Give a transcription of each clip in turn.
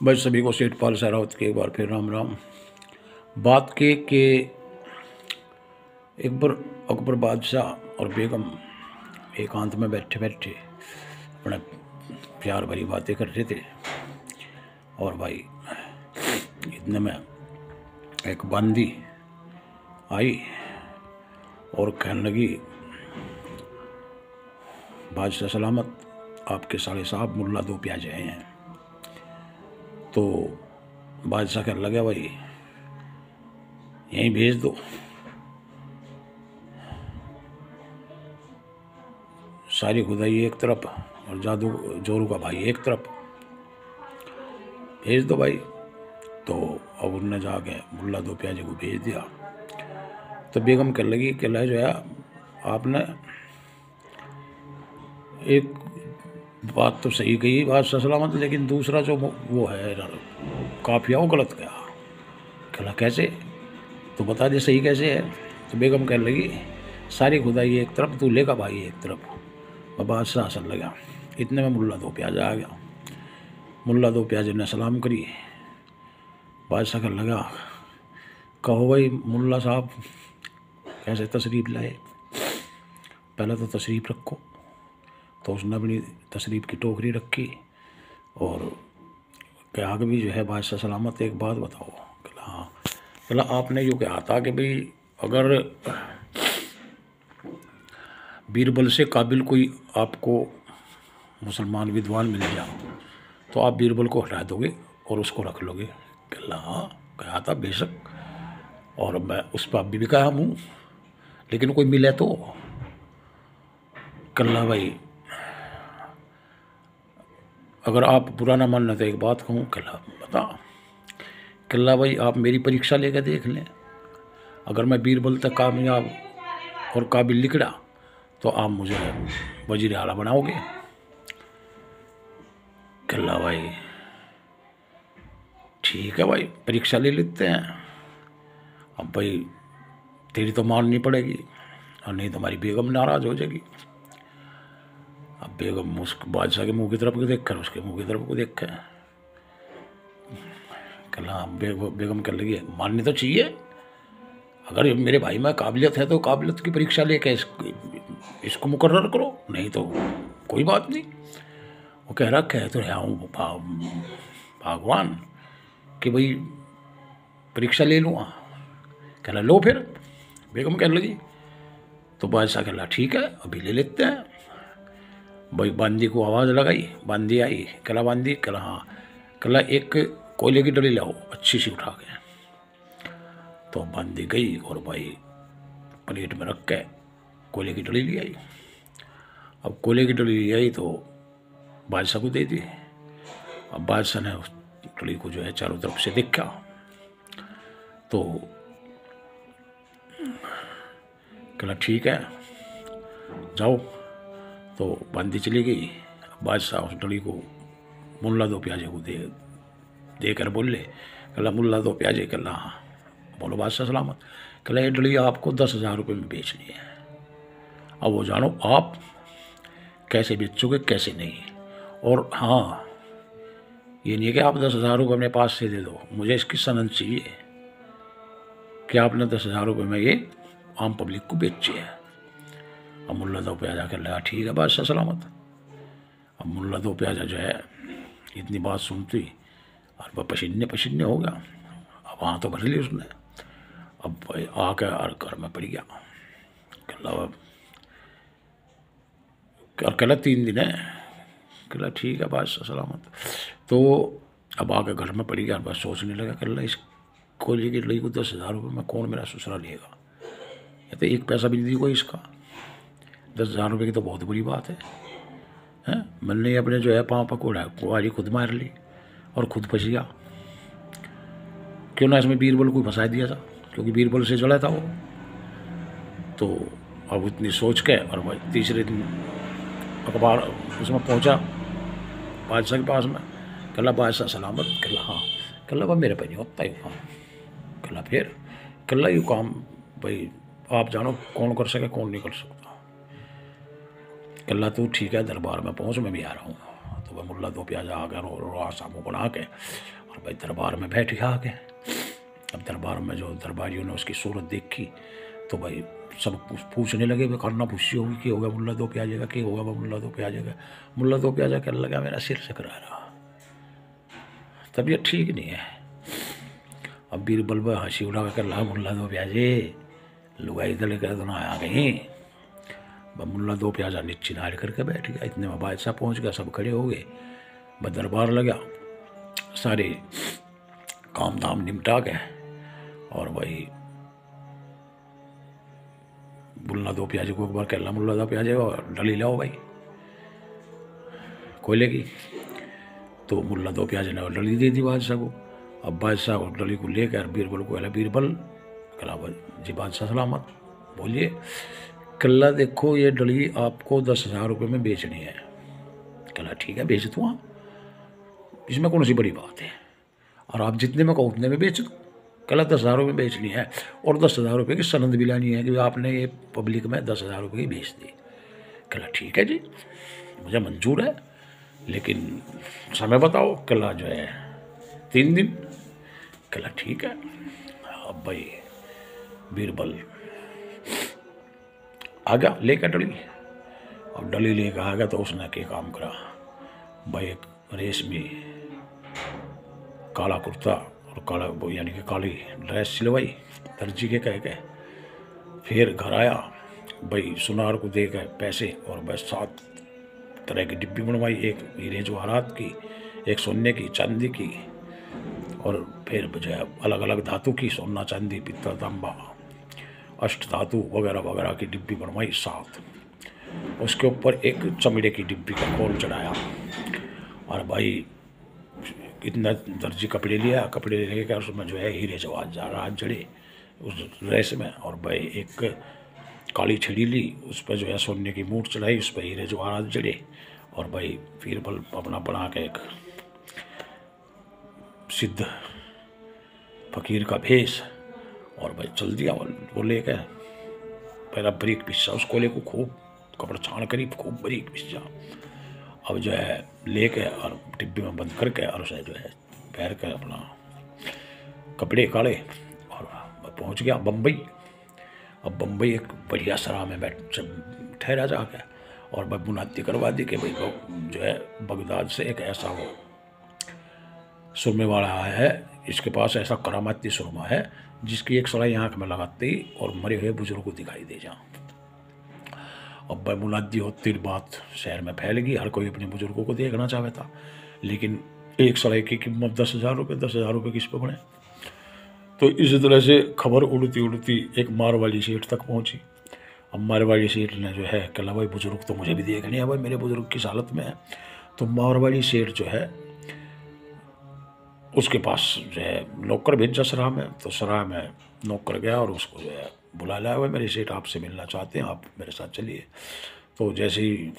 भाई सभी को सेठपाल सहरावत के एक बार फिर राम राम। बात के एक बार अकबर बादशाह और बेगम एकांत में बैठे बैठे अपने प्यार भरी बातें कर रहे थे। और भाई इतने में एक बंदी आई और कहने लगी, बादशाह सलामत, आपके साले साहब मुल्ला दो प्याज आए हैं। तो बादशाह कहने लगा, भाई यहीं भेज दो। सारी खुदाई एक तरफ और जादू जोरू का भाई एक तरफ, भेज दो भाई। तो अब उन्होंने जाके मुल्ला दो प्याजे को भेज दिया। तो बेगम कहने लगी कि जो है आपने एक बात तो सही कही बादशाह सलामत, लेकिन दूसरा जो वो है काफिया वो गलत गया। कहला कैसे, तो बता दे सही कैसे है। तो बेगम कहने लगी, सारी खुदाई एक तरफ, दूल्हे का भाई एक तरफ। और बादशाह हंसने लगा। इतने में मुल्ला दो प्याज आ गया। मुल्ला दो प्याज ने सलाम करी। बादशाह कहने लगा, कहो भाई मुल्ला साहब कैसे तशरीफ़ लाए, पहले तो तशरीफ़ रखो। तो उसने अपनी तशरीफ़ की टोकरी रखी और कहा कि भी जो है बादशाह सलामत एक बात बताओ। कहला हाँ। कहला आपने जो कहा था कि भाई अगर बीरबल से काबिल कोई आपको मुसलमान विद्वान मिल जाए तो आप बीरबल को हटा दोगे और उसको रख लोगे। कहला हाँ कहा था बेशक, और मैं उस पर भी कहा हूँ, लेकिन कोई मिले तो। कहला भाई अगर आप बुरा ना मानना तो एक बात कहूँ। कहला बता। कहला भाई आप मेरी परीक्षा लेकर देख लें, अगर मैं बीरबल तक कामयाब और काबिल निकला तो आप मुझे वजीर आला बनाओगे। कहला भाई ठीक है भाई, परीक्षा ले लेते हैं। अब भाई तेरी तो माननी पड़ेगी और नहीं तो हमारी बेगम नाराज़ हो जाएगी। अब बेगम उस बादशाह के मुंह की तरफ को देख कर उसके मुंह की तरफ को देख कर कहला बेगम कहने लगी, माननी तो चाहिए, अगर मेरे भाई में काबिलियत है तो काबिलियत की परीक्षा लेके इसको मुकर्रर करो, नहीं तो कोई बात नहीं। वो कह रहा कह तो रहा हूँ भगवान कि भाई परीक्षा ले लूँगा। कहला लो फिर। बेगम कहने लगी। तो बादशाह कहला ठीक है अभी ले लेते हैं। भाई बांदी को आवाज़ लगाई, बांदी आई। कहला बांदी, कहला हाँ। कहला एक कोयले की डली लाओ अच्छी सी उठा के। तो बांदी गई और भाई प्लेट में रख के कोयले की डली ले आई। अब कोयले की डली ले आई तो बादशाह को दे दी। अब बादशाह ने उस डली को जो है चारों तरफ से देखा तो कहला ठीक है जाओ। तो बांदी चली गई। बादशाह उस डली को मुल्ला दो प्याजे को दे कर बोले, कहला मुल्ला दो प्याजे। कहला हाँ। बोलो बादशाह सलामत। कहला ये डली आपको 10,000 रुपये में बेचनी है, अब वो जानो आप कैसे बेचोगे कैसे नहीं। और हाँ ये नहीं है कि आप 10,000 रुपये अपने पास से दे दो, मुझे इसकी सनद चाहिए कि आपने 10,000 रुपये में ये आम पब्लिक को बेची है। अब मुल्ला दो प्याजा कर लगा ठीक है बादशाह सलामत। अब मुल्ला दो प्याजा जो है इतनी बात सुनती और वह पसीने पसीने हो गया। अब वहाँ तो भर ली उसने। अब आकर और घर में पड़ गया। कहला और कहला 3 दिन है। कहला ठीक है बादशाह सलामत। तो अब आकर घर में पड़ गया। बस सोचने लगा, कहला इस कोयले की लड़ी को 10,000 रुपये में कौन मेरा ससुरा लेगा, ये तो एक पैसा भी नहीं दी कोई इसका। 10,000 रुपये की तो बहुत बुरी बात है। मैंने अपने जो है पाँव पकौड़ा कुआरी खुद मार ली और खुद फंस गया। क्यों ना इसमें बीरबल को फंसा दिया था, क्योंकि बीरबल से जड़ा था वो। तो अब इतनी सोच के और भाई तीसरे दिन अखबार उसमें पहुंचा बादशाह के पास में। कहला बादशाह सलामत। कहला हाँ। कहला वह मेरे पे नहीं होता यू काम। कहला फिर। कहला यू काम भाई आप जानो कौन कर सके कौन नहीं कर सकता। कहला तू ठीक है दरबार में पहुंच, मैं भी आ रहा हूँ। तो वह मुल्ला दो प्याजा आ गया रो आसा मुँह बना के, और भाई दरबार में बैठ गया आके। अब दरबार में जो दरबारियों ने उसकी सूरत देखी तो भाई सब पूछने लगे, वे करना पूछी होगी कि होगा मुल्ला दो प्याजे का, कि होगा वह मुल्ला दो प्याजे का। मुल्ला दो प्याजा कहने लगा मेरा सिर से करा रहा, तबीयत ठीक नहीं है। अब बीरबल पर हंसी उड़ा कर ला मुल्ला दो प्याजे लुगाई दल कर दोनों आ गई। मुल्ला दो प्याजा नीचे नाड़ करके बैठ गया। इतने में बादशाह पहुंच गया, सब खड़े हो गए, बस दरबार लगा, सारे काम धाम निपटा गए। और भाई मुल्ला दो प्याजे को एक बार कहला मुल्ला दो प्याजे और डली लाओ भाई कोयले की। तो मुल्ला दो प्याजे ने डली दे दी बादशाह को। अब बादशाह को डली को लेकर बीरबल को कहला बीरबल, कहला जी बादशाह सलामत, बोलिए। कहला देखो ये डली आपको 10,000 रुपये में बेचनी है। कहला ठीक है बेच दूँ, इसमें कौन सी बड़ी बात है, और आप जितने में कहो उतने में बेच दो। कहला 10,000 रुपये में बेचनी है और 10,000 रुपये की सनद भी लानी है कि आपने ये पब्लिक में 10,000 रुपये की बेच दी। कहला ठीक है जी मुझे मंजूर है, लेकिन समय बताओ। कहला जो है 3 दिन। कहला ठीक है। अब भाई बीरबल आ गया लेकर डली। अब डली लेकर आ गया तो उसने क्या काम करा भाई, एक रेशमी काला कुर्ता और काला वो यानी कि काली ड्रेस सिलवाई दर्जी के कह के। फिर घर आया भाई, सुनार को दे गए पैसे और बस 7 तरह की डिब्बी बनवाई, एक हीरे जवाहरात की, एक सोने की, चांदी की, और फिर जो है अलग अलग धातु की, सोना चांदी पित्तल तांबा अष्ट धातु वगैरह वगैरह की डिब्बी बनवाई 7। उसके ऊपर एक चमड़े की डिब्बी का खोल चढ़ाया। और भाई इतना दर्जी कपड़े लिया, कपड़े लेकर उसमें जो है हीरे जवाहरात जड़े उस ड्रेस में। और भाई एक काली छड़ी ली, उस पर जो है सोने की मूठ चढ़ाई, उस पर हीरे जवाहरात जड़े। और भाई बीरबल अपना बना के एक सिद्ध फकीर का भेष, और भाई चल दिया वो लेकर। पहला बारीक पिस्सा उस कोले को खूब कपड़ा छान करी, खूब बारीक पिस्सा। अब जो है लेके और डिब्बी में बंद करके और उसे जो है पहन कर अपना कपड़े काले और पहुंच गया बम्बई। अब बम्बई एक बढ़िया सराह में ठहरा जाके और मुनादी करवा दी कि भाई जो है बगदाद से एक ऐसा वो सुरमे वाला है, इसके पास ऐसा करामाती सुरमा है जिसकी एक सलाई आँख में लगाते ही और मरे हुए बुजुर्ग को दिखाई दे जा। अब मुनादी होती बात शहर में फैल गई, हर कोई अपने बुजुर्गों को देखना चाहता था, लेकिन एक सलाई की कीमत 10,000 रुपये, 10,000 रुपये किस पे बने। तो इस तरह से खबर उड़ती उड़ती एक मारवाड़ी सेठ तक पहुंची। अब मारवाड़ी सेठ ने जो है कहला भाई बुजुर्ग तो मुझे भी देखने है, भाई मेरे बुजुर्ग किस हालत में है। तो मारवाड़ी सेठ जो है उसके पास जो है नौकर भेजा सराह में। तो सराह में नौकर गया और उसको जो है बुला लाया, भाई मेरे सेठ आपसे मिलना चाहते हैं, आप मेरे साथ चलिए। तो जैसे ही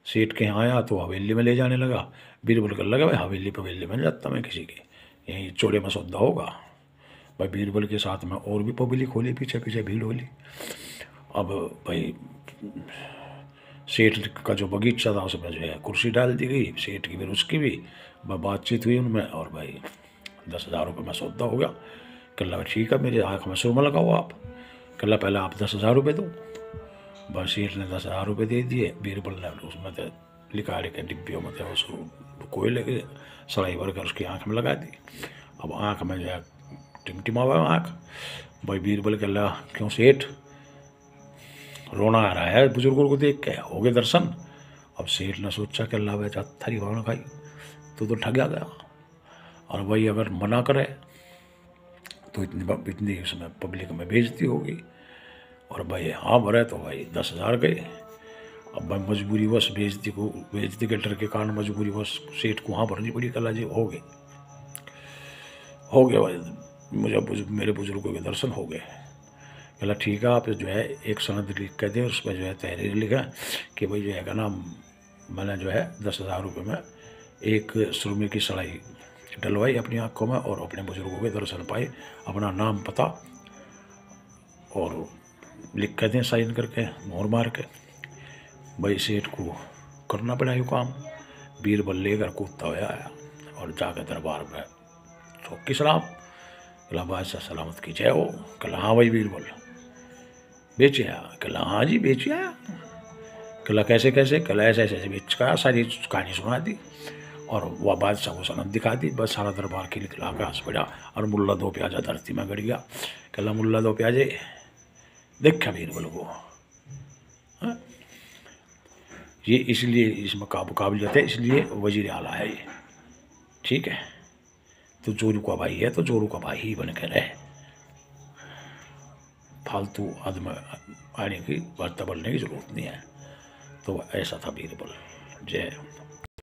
सेठ के यहाँ आया तो हवेली में ले जाने लगा। बीरबल कर लगा भाई हवेली पवेली में जाता मैं किसी के, यहीं चौड़े में सौदा होगा। भाई बीरबल के साथ में और भी पब्लिक होली, पीछे पीछे भीड़ होली। अब भाई सेठ का जो बगीचा था उसमें जो है कुर्सी डाल दी गई, सेठ की फिर उसकी भी बातचीत हुई उनमें। और भाई 10,000 रुपये में सौदा हो गया। कहला ठीक है मेरे आँख में सुरमा लगाओ आप। कहला पहले आप 10,000 रुपये दो। बस सेठ ने 10,000 रुपये दे दिए। बीरबल ने उसमें तो लिखा के डिब्बियों में थे उसको कोयले के सड़ाई भर कर उसकी आँख में लगा दी। अब आँख में जो है टिमटिमावा आँख। भाई बीरबल कहला क्यों सेठ रोना आ रहा है बुजुर्गों को देख के, हो गए दर्शन। अब सेठ ने सोचा कि अल्लाह भाई थारी भावना खाई तो ठगा गया। और भाई अगर मना करे तो इतनी उसमें पब्लिक में बेइज्जती होगी। और भाई हाँ भरे तो भाई 10,000 गए। अब भाई मजबूरी बेइज्जती के डर के कारण मजबूरी बस सेठ को वहाँ भरनी पड़ी। कला जी हो गए भाई मुझे मेरे बुजुर्गों के दर्शन हो गए। कहला ठीक है आप जो है एक सनद लिख कर दें, उसमें जो है तहरीर लिखा कि भाई जो है का नाम मैंने जो है 10,000 रुपये में एक सुरमे की सड़ाई डलवाई अपनी आँखों में और अपने बुजुर्गों के दर्शन पाए, अपना नाम पता और लिख कर दें साइन करके मोहर मार के। भाई सेठ को करना पड़ा ये काम, बीरबल लेकर कूदता हुआ आया और जाकर दरबार में चौकी सलाम, कला बादशाह सलामत की जय हो। कला हाँ भाई बीरबल बेच आया। कला हाँ जी बेच आया। कला कैसे कैसे? कला ऐसे ऐसे बेच का सारी कहानी सुना दी और वह बादशाह को सनद दिखा दी। बस सारा दरबार के खिला के हंस पड़ा और मुल्ला दो प्याजा धरती में गड़ गया। कला मुल्ला दो प्याजे देखा बीरबल को। हाँ? ये इसलिए इसमें काबिलियत है, इसलिए वजीर आला है ये। ठीक है, तो जोरू का भाई है तो जोरू का भाई ही बन कर रहे, फालतू आदमी आने की बात बोलने की जरूरत नहीं है। तो ऐसा था बीरबल। जय